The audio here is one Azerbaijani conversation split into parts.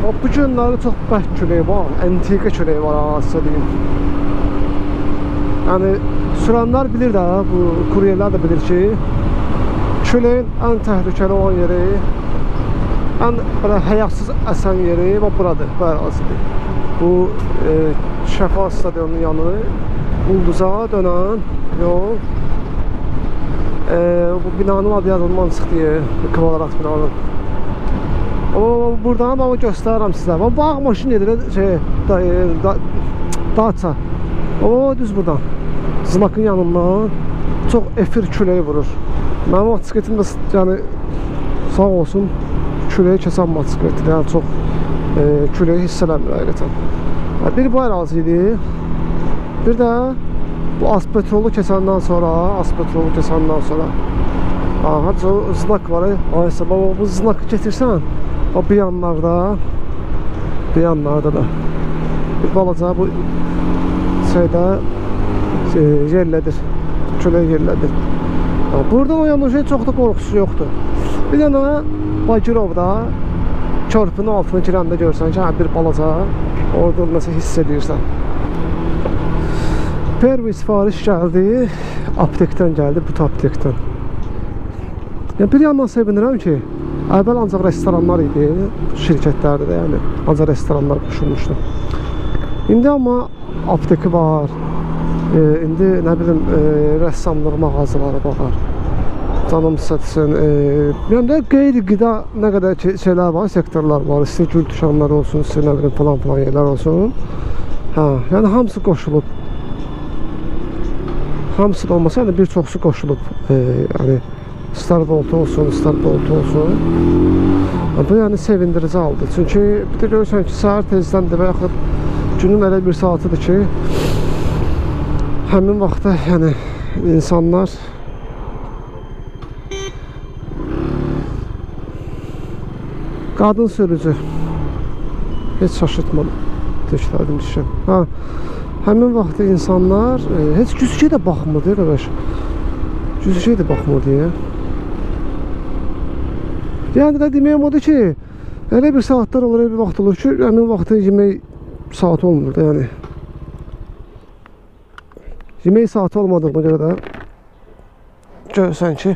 Bu günləri çox bərk külək var, antika külək var aslında deyim. Yəni sürənlər bilir də, bu kuryerlər də bilir ki, küləyin ən təhlükəli olan yeri, ən belə həyatsız əsən yeri buradır, bu ərazidir. Bu Şəfa stadionunun yanı, ulduza dönən yol. Bu binanın adı yazılman çıxdı, kvadrat binanın. Buradan ama göstərirəm sizə. Bağ maşın edir, Daça. Düz buradan. Znakın yanından çox efir küləyi vurur. Mənim motosikletim də yəni, sağ olsun küləyi kəsən motosikletdir. Yəni çox küləyi hiss eləmir həqiqətən. Bir bu ərazi idi. Bir də bu aspetrolu kəsəndən sonra, aha, znak var. Aysa baba, bu znakı getirsən, bu yanlarda da bir balaca bu şeydə yerlədir, küləy yerlədir. Buradan o yanı şey çox da qorxusu yoxdur. Bir dənə Bagirovda körpünün altına girəndə görsən ki, bir balaca orada nəsə hiss edirsən. Pervi sifariş gəldi, aptekdən gəldi, bu aptekdən. Bir yandan sevinirəm ki, əvvəl ancaq restoranlar idi, şirkətlərdə də, yəni ancaq restoranlar qoşulmuşdu. İndi amma apteki var, indi nə bilim rəssamlıq mağazaları var, canım satısın. Yəni də qeyri-qida nə qədər şeylər var, sektorlar var, istəyir gül düşanlar olsun, istəyir nə bilim falan yerlər olsun. Yəni hamısı qoşulub. Hamısı da olmasa, yəni bir çoxsu qoşulub. Yəni Starbolt olsun. Bu yəni sevindirici aldı. Çünki bir də görürsən ki, səhər tezdəndir və yaxud günün elə bir saatıdır ki, həmin vaxtda yəni insanlar qadın sürücü heç şaşırtmadım. Teşkillədim düşən. Həmin vaxtda insanlar heç güzgüyə də baxmır deyə qardaş. Güzgüyə də baxmır deyə. Yəni də deməyəm odur ki, elə bir saatlar olur, elə bir vaxt olur ki, həmin vaxtda yemək saati olmur da yəni. Yemək saati olmadığına görə də görürsən ki,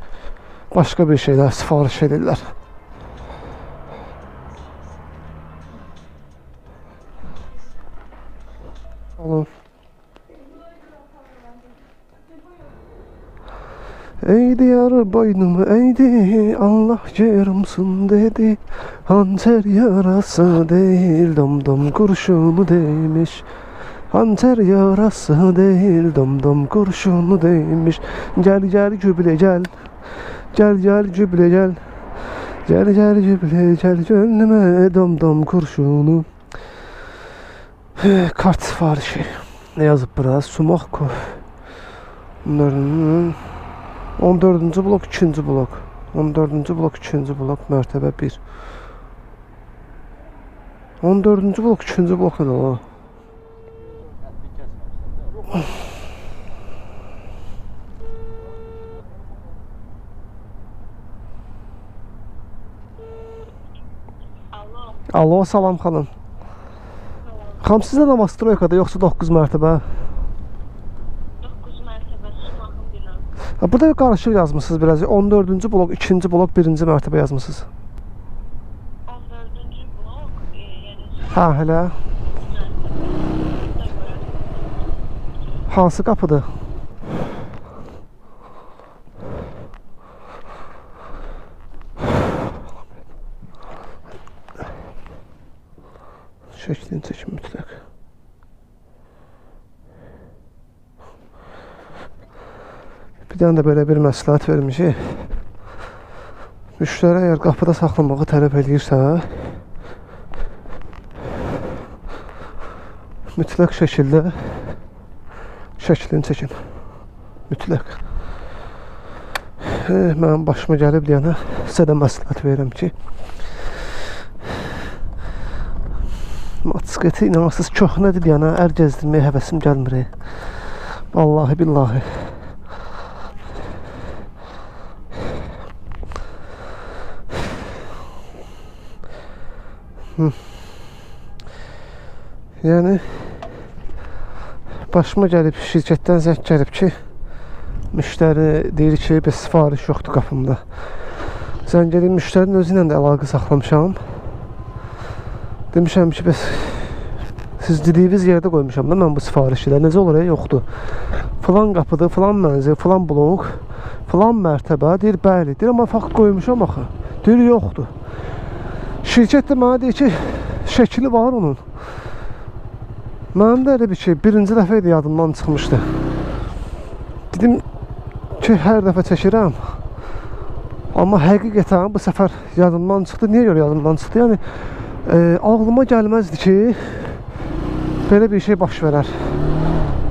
başqa bir şeylər sifariş edirlər. Olur. Eğdi yar boynumu eğdi, Allah yarımsın dedi. Hançer yarası değil, dom kurşunu değmiş. Hançer yarası değil, dom kurşunu değmiş. Gel gel cübile gel, gel cübile gel. Gel cübile gel, gönlüme dom kurşunu. Kart sifarişi. Ne yazıp biraz? Sumak koy. Bunların 14-cü blok, 2-ci blok. 14-cü blok, 2-ci blok, mərtəbə 1. 14-cü blok, 2-ci blok nədir o? Alo, salam xanım. Xanım, sizə Novostroyekada yoxsa 9 mərtəbə? Burada qarışıq yazmışsınız biraz. 14-cü blok, 2-ci blok, 1-ci mərtəbə yazmışsınız. 14-cü blok, hə, elə. Hansı qapıdır? Şəklini çəkin mütləq. Bir dənə də belə bir məsləhət vermişik. Müştəri əgər qapıda saxlamağı tələb edirsə, mütləq şəkildə şəklini çəkin. Mütləq. Mənim başıma gəlib deyənə sizə də məsləhət verirəm ki, motosikleti inanırsınız köhnədir deyənə ər gəzdirməyə həvəsim gəlmir. Vallahi billahi. Yəni başıma gəlib şirkətdən zəng gəlib ki, müştəri deyir ki, bəs sifariş yoxdur qapımda. Zəng gəlib müştərinin özü ilə də əlaqə saxlamışam. Demişəm ki, bəs siz dediyiniz yerdə qoymuşam da mən bu sifarişi də. Necə olur, yoxdur. Falan qapıdır, falan mənzil, falan blok, falan mərtəbə. Deyir, bəli. Deyir, amma fakt qoymuşam axı. Deyir, yoxdur. Şirkət də mənə deyir ki, şəkili var onun. Mənim də elə bir şey, birinci dəfə idi yadımdan çıxmışdı. Dedim ki, hər dəfə çəkirəm. Amma həqiqətən bu səfər yadımdan çıxdı. Niyə görə yadımdan çıxdı? Yəni, ağlıma gəlməzdi ki, belə bir şey baş verər.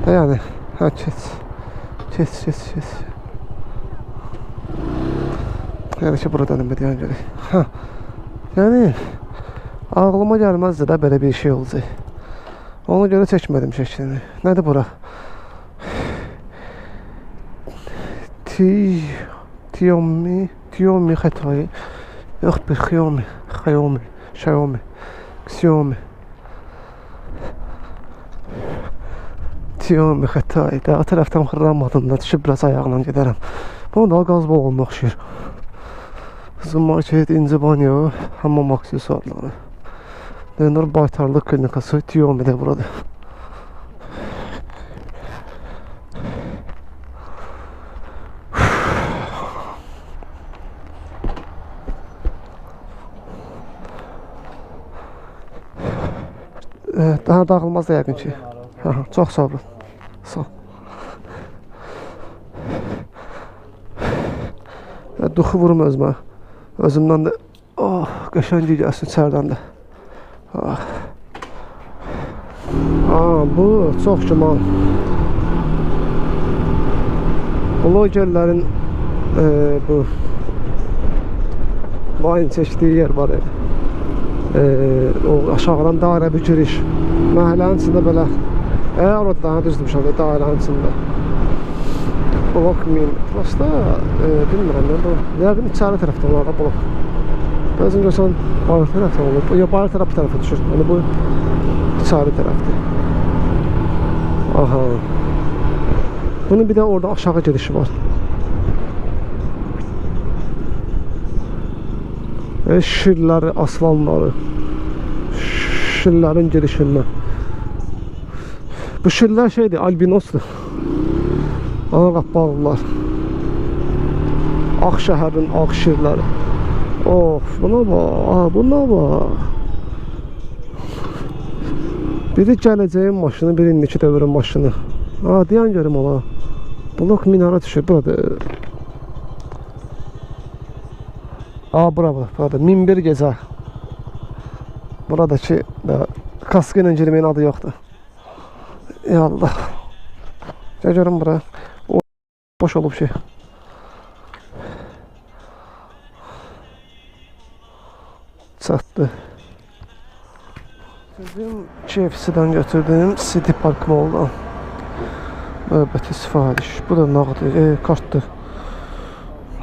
Yəni, hə, keç. Yəni ki, burada dönüm deyən gəlir. Hə, yəni, ağlıma gəlməzdi də belə bir şey olacaq. Ona görə çəkmədim şəklini. Nədir bura? Xiaomi xətayı. Yox, bir Xiaomi. Xiaomi. xətayı. Daha tərəfdən xırlanmadığında düşüb biraz ayağla gedərəm. Bunu da qaz balonuna oxşayır. Zoom market, inci banyo, hamam aksesuarları. Dönür baytarlıq klinikası Xiaomi'də burada. Daha dağılmaz da yəqin ki. Çox sağ olun. Sağ ol. Duxu vurum özümə. Özümdən də qəşəng gəlsin içərdən də. Bu çox güman. Blogerlərin bu vayın çəkdiyi yer var. O aşağıdan dairə bir giriş. Məhəllənin içində belə. Orada daha düzdürmüşəm da dairənin içində. Blok min. Prosta bilmirəm mən bu. Yəqin içəri tərəfdə olar da blok. Bəzən görsən bayır tərəfdə olur. Ya bayır tərəf bu tərəfə düşür. Yəni bu içəri tərəfdir. Aha. Bunun bir də orada aşağı girişi var. Şirləri, aslanları. Şirlərin girişindən. Bu şirlər şeydir, albinosdur. Ana qappaqlılar. Ağşəhərin ağ şirləri. Of, buna bax. Biri gələcəyin maşını, biri indiki dövrün maşını. Deyən görüm ola. Blok minara düşür, burada. Burada. 1001 gecə. Buradakı kaskı ilə girməyin adı yoxdur. Ya Allah. Gəl görüm bura. O boş olub şey. Çatdı. Bizim KFC-dən götürdüm City Park Mall-dan. Növbəti sifariş. Bu da nağdı, kartdır.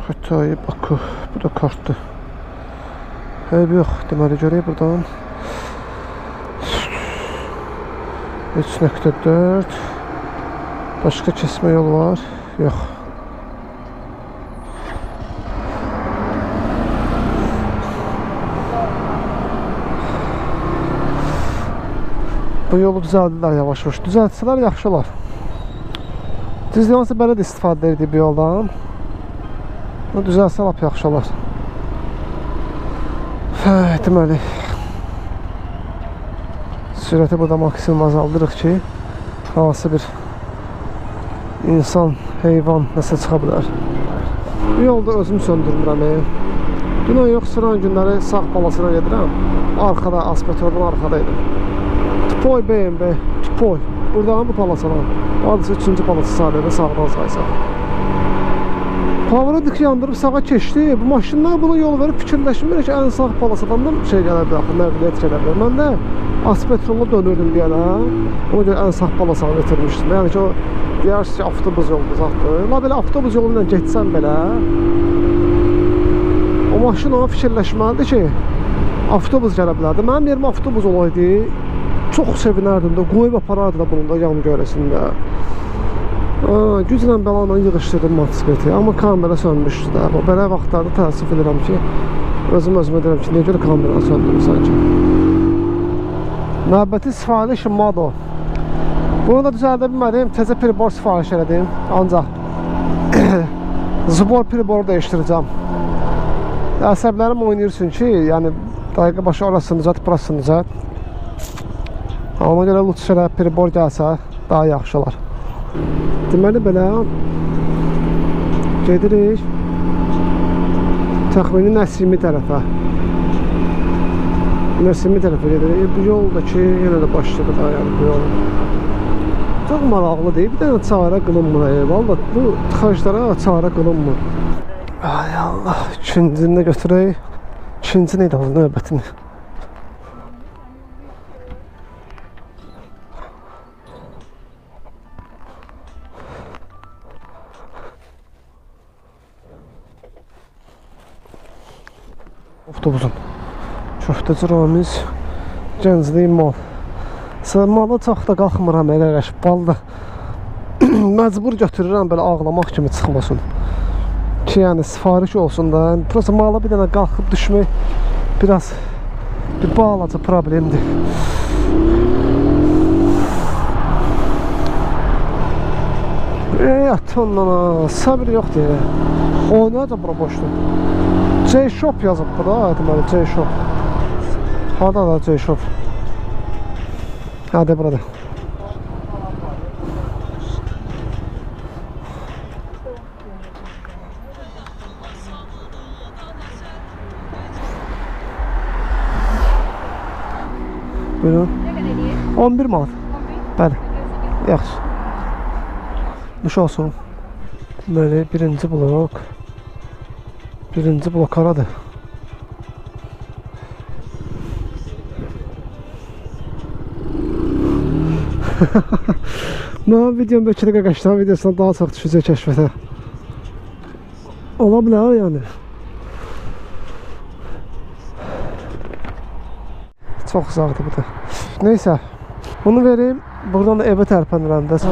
Xətayı Baku. Bu da kartdır. Eyb yox, deməli görək buradan. 3.4. Başqa kesmə yol var. Yox. Bu yolu düzəldilər yavaş-yavaş. Düzəltsələr yaxşı olar. Düzdür, belə də istifadə edir bu yoldan. Düzəlsə lap yaxşı olar. Deməli, sürəti burada maksimum azaldırıq ki, hansı bir insan, heyvan nəsə çıxa bilər. Bu yolda özüm söndürmürəm. Dünən yox, sıran günləri sağ palasına gedirəm. Arkada, aspetörün arkadaydım. Tüpoy BMW, tüpoy. Buradan bu palasana. Hadisi 3-cü palası sadədə sağdan saysaq. Power'a dik yandırıb sağa keçdi. Bu maşınlar buna yol verib fikirləşmir ki, ən sağ palasadan da şey gələ bilər, nəqliyyat gələ bilər. Mən də aspetrolla dönürdüm deyənə. Ona görə ən sağ palasanı getirmişdim. Yəni ki, o deyərsiniz ki, avtobus yolu uzaqdır. La belə avtobus yolu ilə getsən belə, o maşın ona fikirləşməlidir ki, avtobus gələ bilərdi. Mənim yerim avtobus olaydı, çox sevinərdim də, qoyub aparardı da bunun da yan görəsində. Güclə bəlanla yığışdırdım motosikleti, amma kamera sönmüşdü də. Belə vaxtlarda təəssüf edirəm ki, özümə deyirəm ki, niyə görə kamera söndürür sanki. Növbəti sifariş Mado. Bunu da düzəldə bilmədim, təzə pribor sifariş elədim, ancaq zbor priboru dəyişdirəcəm. Əsəblərim oynayırsın ki, yəni dəqiqə başı orasını düzət, burasını düzət. Ona görə lütf elə pribor gəlsə daha yaxşı olar. Deməli belə gedirik təxmini Nəsimi tərəfə. Nəsimi tərəfə gedirik. Bu yol da ki, yenə də başladı da yəni bu yol. Çox maraqlı deyil. Bir dənə çarə qılınmır. Vallahi bu tıxaclara çarə qılınmır. Ay Allah. İkincini də götürək. İkinci neydi o növbətini? Avtobusun köftəci Ramiz Gənclik mal. Malı çox da qalxmıram əqəş. Balda məcbur götürürəm belə ağlamaq kimi çıxmasın. Ki yəni sifariş olsun da. Prosta malı bir dənə qalxıb düşmək biraz bir balaca problemdir. Ondan sabir yoxdur. Oynayacaq bura boşdur. J-Shop yazıb burada, deməli J-Shop. Harada da J-Shop. Hadi burada. Buyurun. 11 manat. Bəli. Yaxşı. Nuş olsun. Deməli birinci blok. Birinci blok haradır? Mənim videom bəlkə də qaqaşdan videosuna daha çox düşəcək kəşfətə. Ola bilər yəni. Çox uzaqdır bu da. Neysə, bunu vereyim. Buradan da evə tərpənirəm də.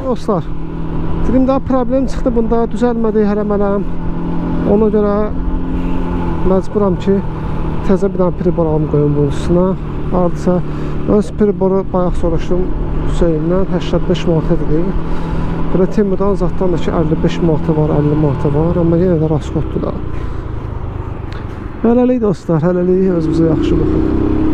Dostlar, dedim daha problem çıxdı bunda, düzəlmədi hərəmələm. Ona görə məcburam ki, təzə bir dənə pribor alım qoyum bunun üstünə. Hardasa öz priboru bayaq soruşdum Hüseyndən, 85 manat edir. Belə Temudan zatdan da ki 55 manatı var, 50 manatı var, amma yenə də raskotdur da. Hələlik dostlar, hələlik özümüzə yaxşı baxın.